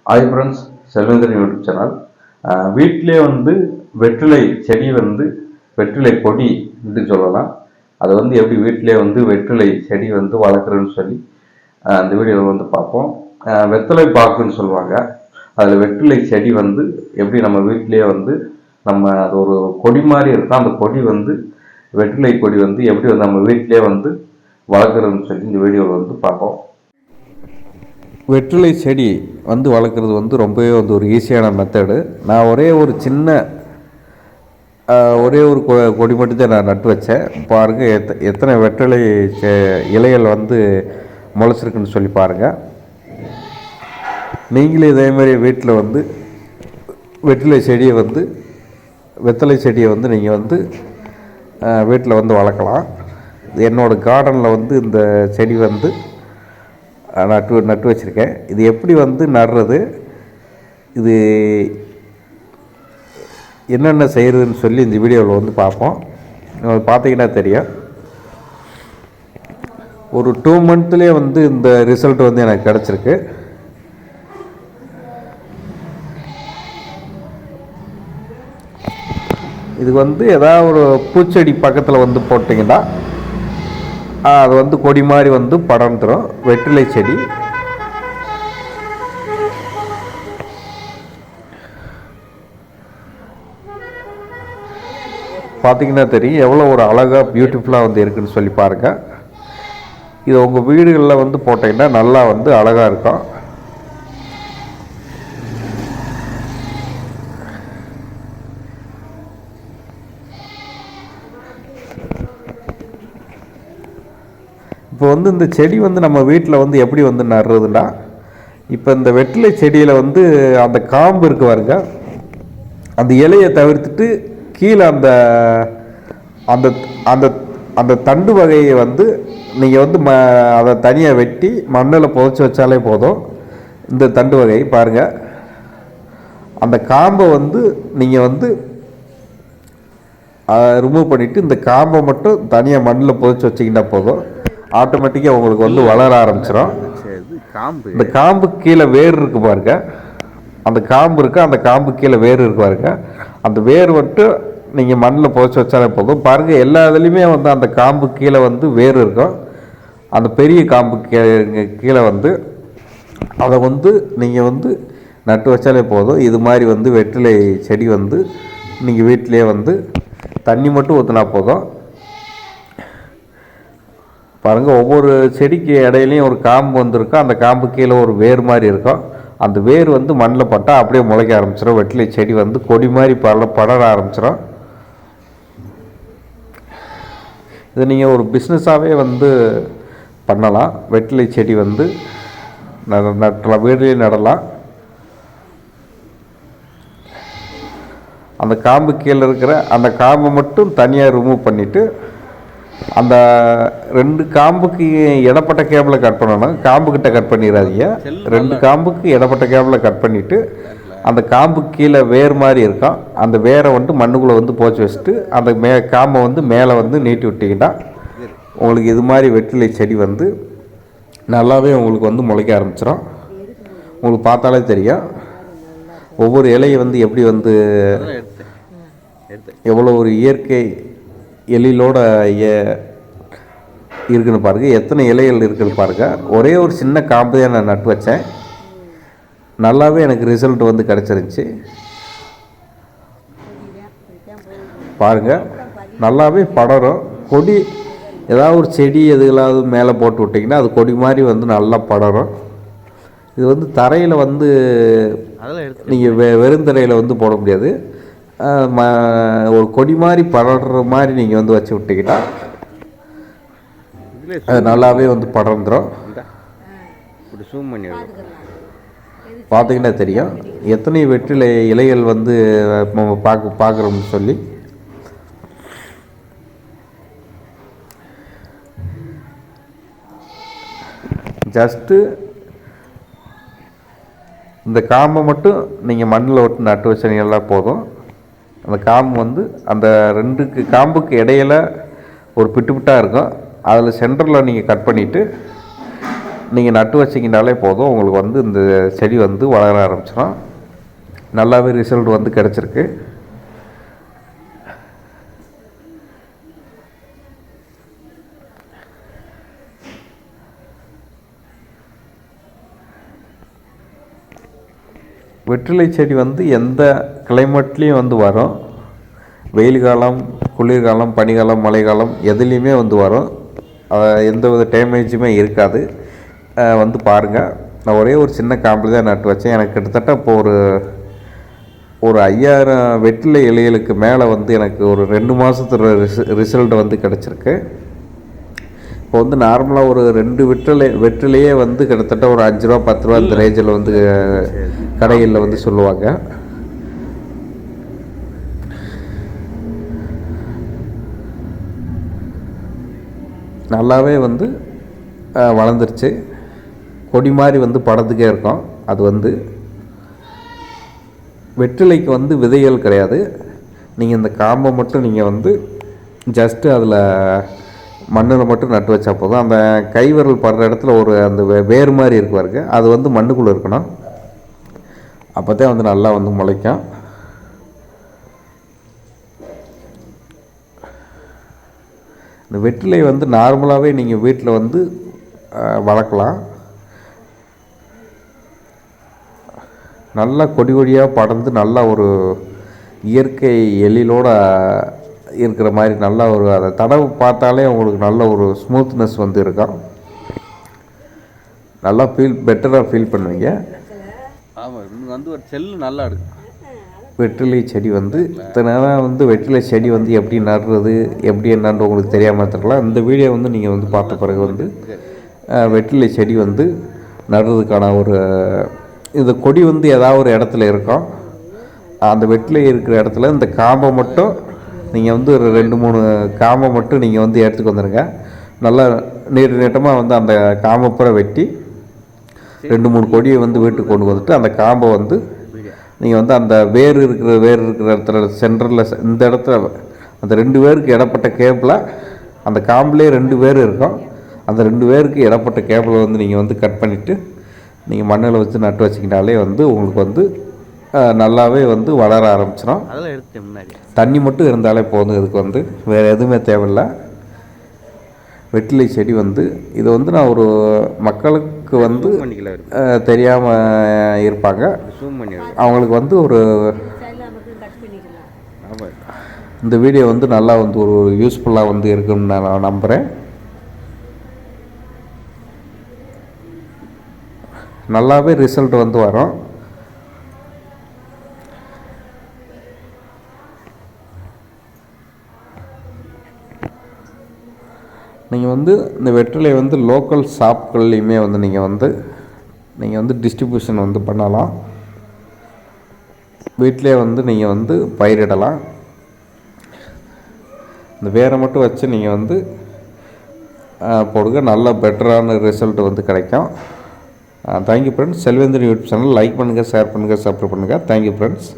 Hi friends, Selvendran YouTube channel. வீட்டிலே வெற்றிலை செடி வெற்றிலை கொடி என்று சொல்லலாம். அதை எப்படி வீட்டிலே வெற்றிலை செடி வளர்க்குறதுன்னு சொல்லி அந்த வீடியோவில் பார்ப்போம். வெத்தலை பாக்குன்னு சொல்லுவாங்க. அதில் வெற்றிலை செடி எப்படி நம்ம வீட்டிலே நம்ம அது ஒரு கொடி மாதிரி இருக்கும். அந்த கொடி வெற்றிலை கொடி எப்படி நம்ம வீட்டிலே வளர்க்குறதுன்னு சொல்லி இந்த வீடியோவில் பார்ப்போம். வெற்றிலை செடி வளர்க்குறது ரொம்பவே ஒரு ஈஸியான மெத்தடு. நான் ஒரே ஒரு கொடி மட்டும் தான் நான் நட்டு வச்சேன். பாருங்கள் எத்தனை வெற்றிலை இலைகள் முளைச்சிருக்குன்னு சொல்லி பாருங்கள். நீங்களே இதேமாதிரி வீட்டில் வெற்றிலை செடியை வெத்தலை செடியை நீங்கள் வீட்டில் வளர்க்கலாம். என்னோடய கார்டனில் இந்த செடி நட்டு வச்சுருக்கேன். இது எப்படி நடுறது, இது என்னென்ன செய்கிறதுன்னு சொல்லி இந்த வீடியோவில் பார்ப்போம். பார்த்தீங்கன்னா தெரியும். ஒரு 2 மந்த்லேயே இந்த ரிசல்ட் எனக்கு கிடச்சிருக்கு. இது ஏதாவது ஒரு பூச்செடி பக்கத்தில் போட்டிங்கன்னா அது கொடி மாதிரி படர்ந்துடும். வெற்றிலை செடி பார்த்தீங்கன்னா தெரியும் எவ்வளோ ஒரு அழகாக பியூட்டிஃபுல்லாக இருக்குதுன்னு சொல்லி பாருங்கள். இது உங்கள் வீடுகளில் போட்டிங்கன்னா நல்லா அழகாக இருக்கும். இப்போ இந்த செடி நம்ம வீட்டில் எப்படி நடுறதுன்னா, இப்போ இந்த வெற்றிலை செடியில் அந்த காம்பு இருக்கு பாருங்க, அந்த இலையை தவிர்த்துட்டு கீழே அந்த அந்த அந்த அந்த தண்டு வகையை நீங்கள் அதை தனியாக வெட்டி மண்ணில் புதைச்சி வச்சாலே போதும். இந்த தண்டு வகை பாருங்கள், அந்த காம்பை நீங்கள் ரிமூவ் பண்ணிவிட்டு இந்த காம்பை மட்டும் தனியாக மண்ணில் புதைச்சி வச்சிங்கன்னா போதும். ஆட்டோமேட்டிக்காக உங்களுக்கு வளர ஆரம்பிச்சிடும். இந்த காம்பு கீழே வேர் இருக்கு பாருங்க, அந்த காம்பு இருக்குது, அந்த காம்பு கீழே வேர் இருக்கு பாருங்க. அந்த வேர் நீங்கள் மண்ணில் புதைச்சி வச்சாலே போதும். பாருங்கள், எல்லா இதுலேயுமே அந்த காம்பு கீழே வேர் இருக்கும். அந்த பெரிய காம்பு கீழே அதை நீங்கள் நட்டு வச்சாலே போதும். இது மாதிரி வெற்றிலை செடி நீங்கள் வீட்டிலே தண்ணி மட்டும் ஊற்றினா போதும். பாருங்கள், ஒவ்வொரு செடிக்கு இடையிலையும் ஒரு காம்பு இருக்கும். அந்த காம்பு கீழே ஒரு வேர் மாதிரி இருக்கும். அந்த வேர் மண்ணில் பட்டால் அப்படியே முளைக்க ஆரம்பிச்சிடும். வெற்றிலை செடி கொடி மாதிரி படர ஆரம்பிச்சிடும். இதை நீங்கள் ஒரு பிஸ்னஸாகவே பண்ணலாம். வெற்றிலை செடி நடலாம், வீட்டிலே நடலாம். அந்த காம்பு கீழே இருக்கிற அந்த காம்பை மட்டும் தனியாக ரிமூவ் பண்ணிவிட்டு அந்த 2 காம்புக்கு இடப்பட்ட கேபிளை கட் பண்ணணும். காம்புக்கிட்ட கட் பண்ணிடாதீங்க. 2 காம்புக்கு இடப்பட்ட கேபிளை கட் பண்ணிவிட்டு அந்த காம்பு கீழே வேர் மாதிரி இருக்கும். அந்த வேரை மண்ணுக்குள்ளே போச்சு வச்சுட்டு அந்த காம்பை மேலே நீட்டி விட்டிங்கன்னா உங்களுக்கு இது மாதிரி வெற்றிலை செடி நல்லாவே உங்களுக்கு முளைக்க ஆரம்பிச்சிடும். உங்களுக்கு பார்த்தாலே தெரியும் ஒவ்வொரு இலையை எப்படி எவ்வளோ ஒரு இயற்கை எழிலோட இருக்குன்னு பாருங்கள். எத்தனை இலைகள் இருக்குன்னு பாருங்கள். ஒரே ஒரு சின்ன காம்பு தான் நான் நட்டு வச்சேன். நல்லாவே எனக்கு ரிசல்ட் கிடச்சிருந்துச்சி. பாருங்கள், நல்லாவே படரும். கொடி ஏதாவது ஒரு செடி எதுலாவது மேலே போட்டு விட்டிங்கன்னா அது கொடி மாதிரி நல்லா படரும். இது தரையில் நீங்கள் வெறுந்தரையில் போட முடியாது. ஒரு கொடி மாதிரி படர்ற மாதிரி நீங்கள் வச்சு விட்டிங்கன்னா அது நல்லாவே படர்ந்துடும். பார்த்தீங்கன்னா தெரியும் எத்தனை வெற்றிலை இலைகள் பார்க்குறோம்னு சொல்லி. ஜஸ்ட்டு இந்த காம்பை மட்டும் நீங்கள் மண்ணில் விட்டு நட்டு வச்சீங்கன்னா போதும். அந்த காம்பு அந்த 2 காம்புக்கு இடையில் ஒரு பிட்டு பிட்டாக இருக்கும். அதில் சென்டரில் நீங்கள் கட் பண்ணிவிட்டு நீங்கள் நட்டு வச்சிங்கனாலே போதும், உங்களுக்கு வந்து இந்த செடி வந்து வளர ஆரம்பிச்சிடும். நல்லாவே ரிசல்ட் வந்து கிடச்சிருக்கு. வெற்றிலை செடி வந்து எந்த கிளைமேட்லேயும் வந்து வரும். வெயில் காலம், குளிர்காலம், பனிக்காலம், மழைக்காலம் எதுலேயுமே வந்து வரும். எந்த வித டேமேஜுமே இருக்காது. வந்து பாருங்கள். நான் ஒரே ஒரு சின்ன காம்பில் தான் நட்டு வச்சேன். எனக்கு கிட்டத்தட்ட இப்போ ஒரு 5000 வெற்றிலை இலைகளுக்கு மேலே வந்து எனக்கு ஒரு 2 மாதத்துல ரிசல்ட் வந்து கிடச்சிருக்கு. இப்போ வந்து நார்மலாக ஒரு 2 வெற்றிலையே வந்து கிட்டத்தட்ட ஒரு 5 ரூபா 10 ரூபா இந்த ரேஞ்சில் வந்து கடைகளில் வந்து சொல்லுவாங்க. நல்லாவே வந்து வளர்ந்துருச்சு. கொடி மாதிரி வந்து படத்துக்கே இருக்கும். அது வந்து வெற்றிலைக்கு வந்து விதைகள் கிடையாது. நீங்கள் இந்த காம்பை மட்டும் நீங்கள் வந்து ஜஸ்ட்டு அதில் மண்ணில் மட்டும் நட்டு வச்சா போதும். அந்த கைவிரல் படுற இடத்துல ஒரு அந்த வேர் மாதிரி இருக்கு பாருங்க, அது வந்து மண்ணுக்குள்ளே இருக்கணும். அப்போ தான் வந்து நல்லா வந்து முளைக்கும். இந்த வெற்றிலை வந்து நார்மலாகவே நீங்கள் வீட்டில் வந்து வளர்க்கலாம். நல்லா கொடி கொடியாக படர்ந்து நல்லா ஒரு இயற்கை எழிலோடு இருக்கிற மாதிரி நல்லா ஒரு அதை தடவை பார்த்தாலே உங்களுக்கு நல்ல ஒரு ஸ்மூத்னஸ் வந்து இருக்கும். நல்லா பெட்டராக ஃபீல் பண்ணுவீங்க. ஆமாம், வந்து ஒரு செல்லு நல்லா இருக்கும். வெற்றிலை செடி வந்து இத்தனை நேரம் வந்து வெற்றிலை செடி வந்து எப்படி நடுறது எப்படி என்னன்னு உங்களுக்கு தெரியாமல் இருக்கலாம். இந்த வீடியோ வந்து நீங்கள் வந்து பார்த்த பிறகு வந்து வெற்றிலை செடி வந்து நடுறதுக்கான ஒரு இந்த கொடி வந்து ஏதாவது ஒரு இடத்துல இருக்கும். அந்த வெற்றிலை இருக்கிற இடத்துல இந்த காம்பை மட்டும் நீங்கள் வந்து ஒரு 2-3 காம்பை மட்டும் நீங்கள் வந்து எடுத்துக்கு வந்துடுங்க. நல்லா நீட்டமாக வந்து அந்த காம்பை பூரா வெட்டி 2-3 கொடியை வந்து வீட்டுக்கு கொண்டு வந்துட்டு அந்த காம்பை வந்து நீங்கள் வந்து அந்த வேர் இருக்கிற இடத்துல சென்டரில் இந்த இடத்துல அந்த 2 வேருக்கு இடப்பட்ட கேப்பில் அந்த காம்புலேயே 2 வேர் இருக்கும். அந்த 2 வேருக்கு இடப்பட்ட கேப்பில் வந்து நீங்கள் வந்து கட் பண்ணிவிட்டு நீங்கள் மண்ணில் வச்சு நட்டு வச்சிக்கிட்டாலே வந்து உங்களுக்கு வந்து நல்லாவே வந்து வளர ஆரம்பிச்சிடும். அதெல்லாம் எடுத்து முன்னாடி தண்ணி மட்டும் இருந்தாலே போதும். இதுக்கு வந்து வேறு எதுவுமே தேவையில்லை. வெற்றிலை செடி வந்து இது வந்து நான் ஒரு மக்களுக்கு வந்து தெரியாமல் இருப்பாங்க, அவங்களுக்கு வந்து ஒரு இந்த வீடியோ வந்து நல்லா வந்து ஒரு யூஸ்ஃபுல்லாக வந்து இருக்குன்னு நான் நம்புகிறேன். நல்லாவே ரிசல்ட் வந்து வரும். நீங்கள் வந்து இந்த வெற்றிலை வந்து லோக்கல் ஷாப்கள்லையுமே வந்து நீங்கள் வந்து டிஸ்ட்ரிபியூஷன் வந்து பண்ணலாம். வீட்டிலே வந்து நீங்கள் வந்து பயிரிடலாம். இந்த வேரை மட்டும் வச்சு நீங்கள் வந்து போடுங்க, நல்ல பெட்டரான ரிசல்ட் வந்து கிடைக்கும். Thank you friends. Selvendran YouTube channel like பண்ணுங்கள், ஷேர் பண்ணுங்கள், சப்ஸ்கிரைப் பண்ணுங்கள். Thank you friends.